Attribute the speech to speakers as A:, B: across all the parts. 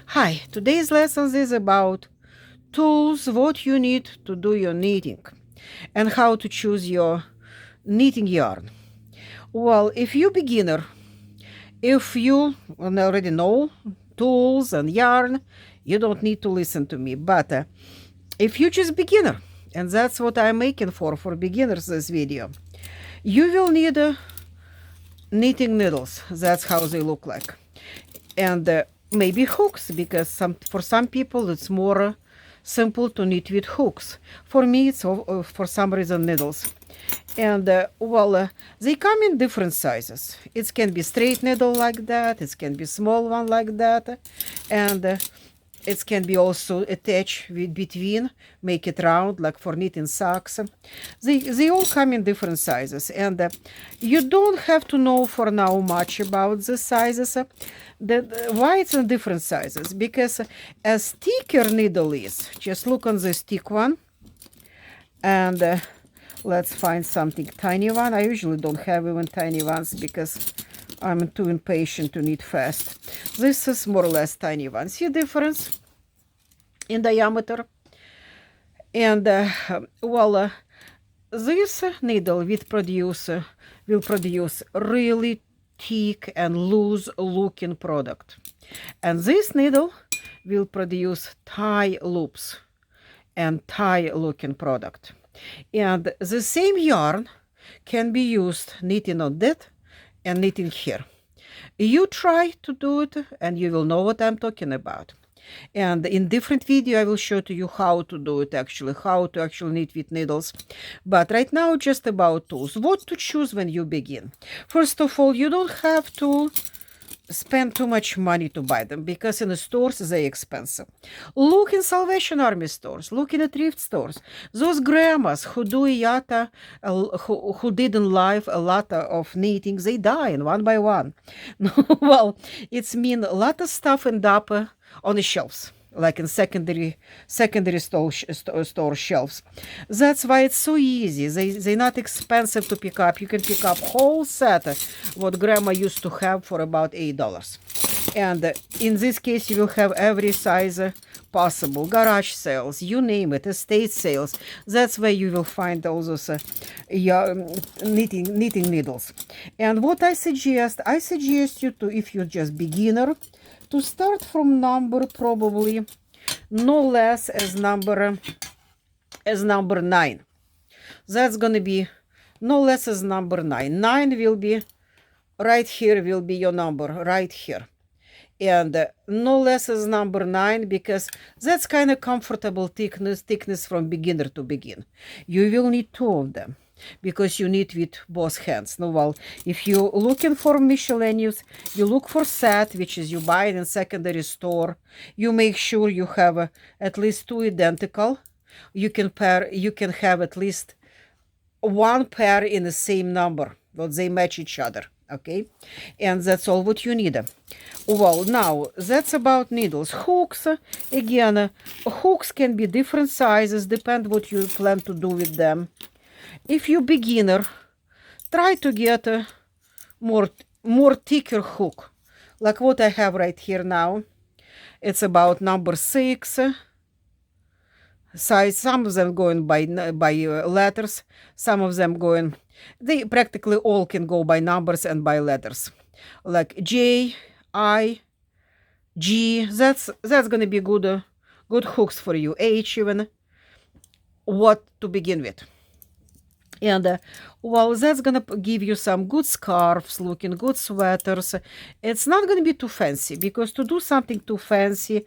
A: Hi, today's lesson is about tools, what you need to do your knitting, and how to choose your knitting yarn. Well, if you beginner, if you already know tools and yarn, you don't need to listen to me. But if you just beginner, and that's what I'm making for beginners this video, you will need knitting needles. That's how they look like. And maybe hooks, because for some people it's more simple to knit with hooks. For me, it's for some reason needles. And they come in different sizes. It can be straight needle like that, it can be small one like that, and it can be also attached with between, make it round like for knitting socks. They all come in different sizes, and you don't have to know for now much about the sizes. Why it's in different sizes? Because as thicker needle is, just look on this thick one, and let's find something tiny one. I usually don't have even tiny ones because I'm too impatient to knit fast. This is more or less tiny one. See difference in diameter? And this needle will produce really thick and loose looking product. And this needle will produce tie loops and tie looking product. And the same yarn can be used knitting on that and knitting here. You try to do it and you will know what I'm talking about. And in different video I will show to you how to do it actually, how to actually knit with needles. But right now just about tools. What to choose when you begin. First of all, you don't have to spend too much money to buy them, because in the stores they're expensive. Look in Salvation Army stores, look in the thrift stores. Those grandmas who do IATA, who did in life a lot of knitting, they die one by one. Well, it's mean a lot of stuff end up on the shelves, like in secondary store shelves. That's why it's so easy. They're not expensive to pick up. You can pick up whole set what grandma used to have for about $8. And in this case, you will have every size possible. Garage sales, you name it, estate sales. That's where you will find all those knitting needles. And what I suggest you to, if you're just beginner, to start from number probably no less as number 9. That's gonna be no less as number 9. 9 will be right here, will be your number right here. And no less as number 9, because that's kind of comfortable thickness from beginner to begin. You will need 2 of them, because you knit with both hands. No, well, if you're looking for miscellaneous, you look for set, which is you buy it in secondary store. You make sure you have at least 2 identical. You can have at least 1 pair in the same number, but they match each other. Okay, and that's all what you need. Well, now that's about needles. Hooks, again, hooks can be different sizes, depend what you plan to do with them. If you beginner, try to get a more thicker hook, like what I have right here now. It's about number 6 size. Some of them going by letters, some of them going, they practically all can go by numbers and by letters, like J, I, G. That's gonna be good hooks for you. H even. What to begin with. And well, that's gonna give you some good scarves, looking good sweaters. It's not gonna be too fancy, because to do something too fancy,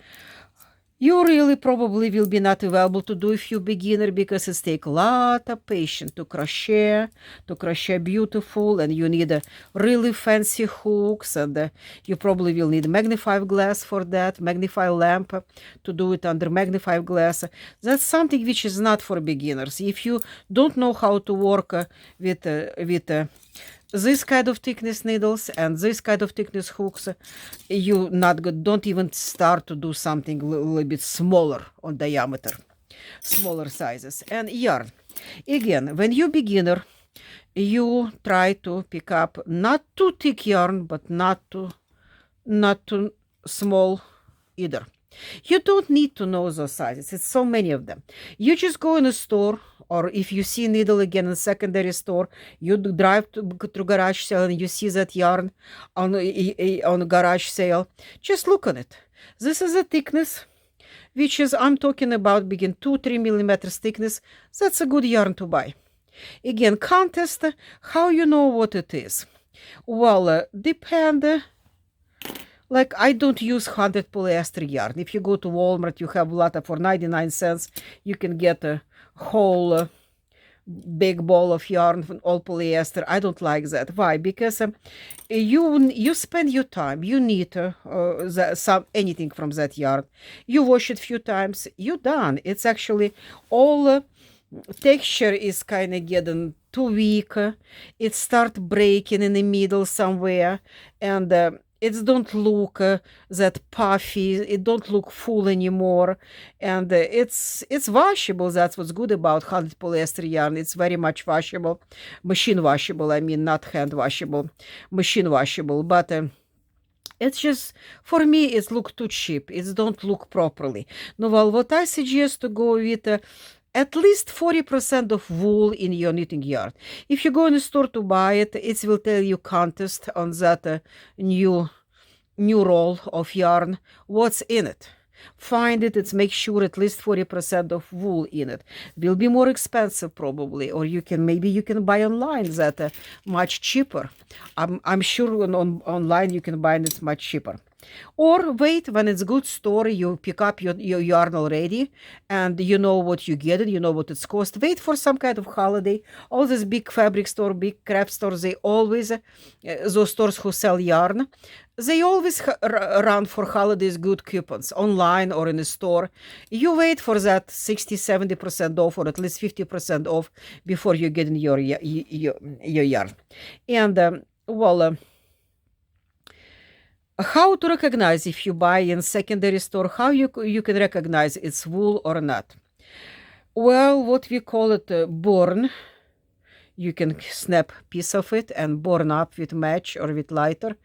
A: you really probably will be not available to do if you're beginner, because it takes a lot of patience to crochet beautiful, and you need really fancy hooks, and you probably will need magnifying glass for that, magnifying lamp to do it under magnifying glass. That's something which is not for beginners. If you don't know how to work with this kind of thickness needles and this kind of thickness hooks, you don't even start to do something a little bit smaller on diameter, smaller sizes. And yarn, again, when you beginner, you try to pick up not too thick yarn, but not too small either. You don't need to know those sizes. It's so many of them. You just go in a store, or if you see needle again in a secondary store, you drive to garage sale and you see that yarn on garage sale. Just look on it. This is a thickness, which is, I'm talking about begin 2-3 millimeters thickness. That's a good yarn to buy. Again, contest, how you know what it is? Well, depend. Like, I don't use 100 polyester yarn. If you go to Walmart, you have a lot of, for 99 cents, you can get a whole big ball of yarn from all polyester. I don't like that. Why? Because you spend your time. You need anything from that yarn. You wash it a few times. You're done. It's actually all texture is kind of getting too weak. It start breaking in the middle somewhere, and it don't look that puffy. It don't look full anymore, and it's washable. That's what's good about 100 polyester yarn. It's very much washable, machine washable. I mean, not hand washable, machine washable. But it's just, for me, it look too cheap. It don't look properly. No, well, what I suggest to go with at least 40% of wool in your knitting yarn. If you go in the store to buy it, it will tell you contest on that new roll of yarn, what's in it. Find it, it's make sure at least 40% of wool in it. Will be more expensive probably, or maybe you can buy online that much cheaper. I'm sure online you can buy it much cheaper. Or wait, when it's a good store, you pick up your yarn already, and you know what you get, and you know what it's cost. Wait for some kind of holiday. All these big fabric store, big craft stores, they always, those stores who sell yarn, they always run for holidays good coupons, online or in a store. You wait for that 60-70% off, or at least 50% off before you get in your yarn. And, how to recognize if you buy in secondary store, how you can recognize it's wool or not? Well, what we call it born. You can snap piece of it and burn up with match or with lighter.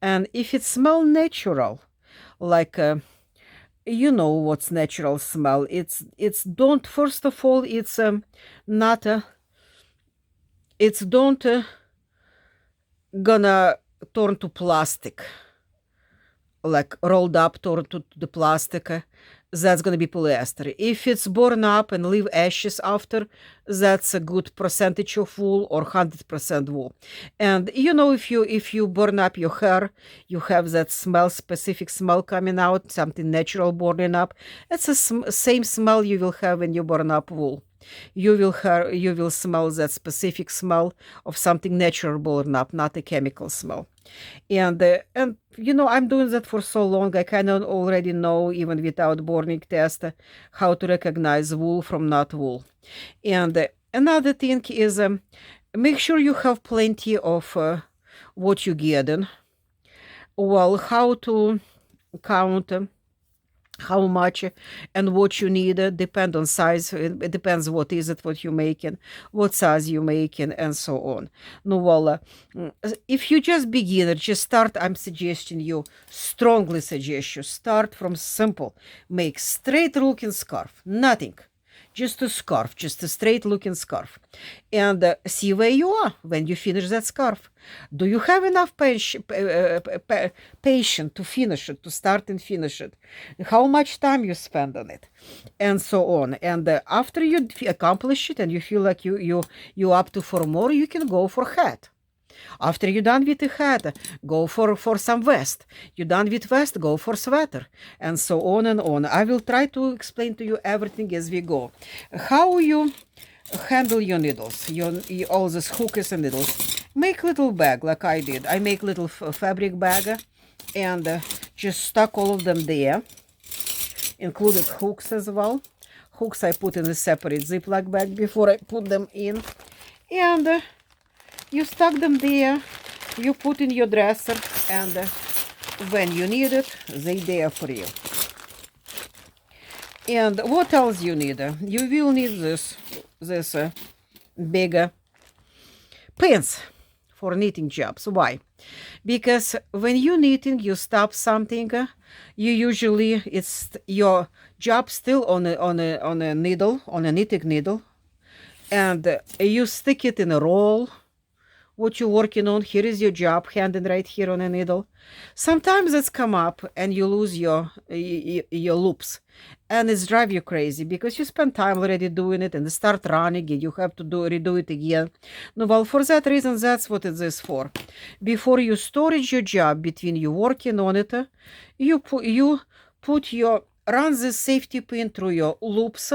A: And if it smell natural, like you know what's natural smell. It's don't, first of all, it's not it's don't gonna turn to plastic, like rolled up, turn to the plastic. That's going to be polyester. If it's burned up and leave ashes after, that's a good percentage of wool or 100% wool. And you know, if you burn up your hair, you have that smell, specific smell coming out, something natural burning up. It's the same smell you will have when you burn up wool. You will smell that specific smell of something natural burned up, not a chemical smell. And you know, I'm doing that for so long, I kind of already know, even without burning test, how to recognize wool from not wool. And another thing is, make sure you have plenty of what you're getting. Well, how to count how much and what you need depend on size. It depends what is it, what you're making, what size you're making, and so on. No, well, if you just beginner, just start. I'm suggesting you, strongly suggest you start from simple. Make straight looking scarf, nothing. Just a scarf, just a straight looking scarf. And see where you are when you finish that scarf. Do you have enough patience to finish it, to start and finish it? How much time you spend on it? And so on. And after you accomplish it and you feel like you're up to for more, you can go for hat. After you're done with the hat, go for some vest. You're done with vest, go for sweater, and so on and on. I will try to explain to you everything as we go. How you handle your needles, all these hooks and needles. Make little bag like I did. I make little fabric bag and just stuck all of them there. Included hooks as well. Hooks I put in a separate Ziploc bag before I put them in. And you stuck them there, you put in your dresser, and when you need it, they're there for you. And what else you need? You will need this big pins for knitting jobs. Why? because when you knitting, you stop something, you usually, it's your job still on a needle, on a knitting needle, and you stick it in a roll. What you're working on, here is your job, handing right here on a needle. Sometimes it's come up and you lose your loops, and it's drive you crazy because you spend time already doing it and start running and you have to redo it again. No, well, for that reason, that's what it is for. Before you storage your job, between you working on it, you put your run the safety pin through your loops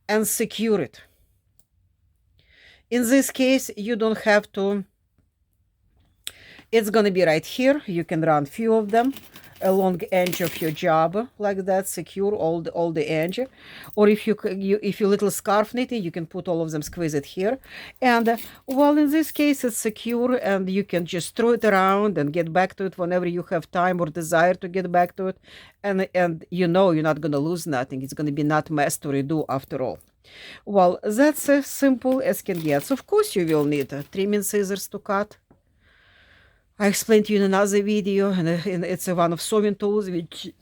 A: and secure it. In this case, you don't have to, it's going to be right here. You can run few of them along edge of your job like that, secure all the edge. Or if if you little scarf knitting, you can put all of them, squeeze it here. And well, in this case, it's secure and you can just throw it around and get back to it whenever you have time or desire to get back to it. And you know you're not going to lose nothing. It's going to be not mess to redo after all. Well, that's as simple as can get. So of course you will need trimming scissors to cut. I explained to you in another video, and it's one of sewing tools which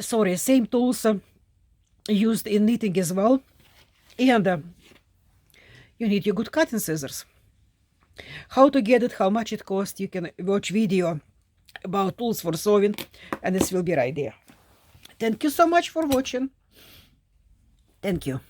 A: sorry, same tools used in knitting as well. And you need your good cutting scissors. How to get it, how much it costs, you can watch video about tools for sewing, and this will be right there. Thank you so much for watching. Thank you.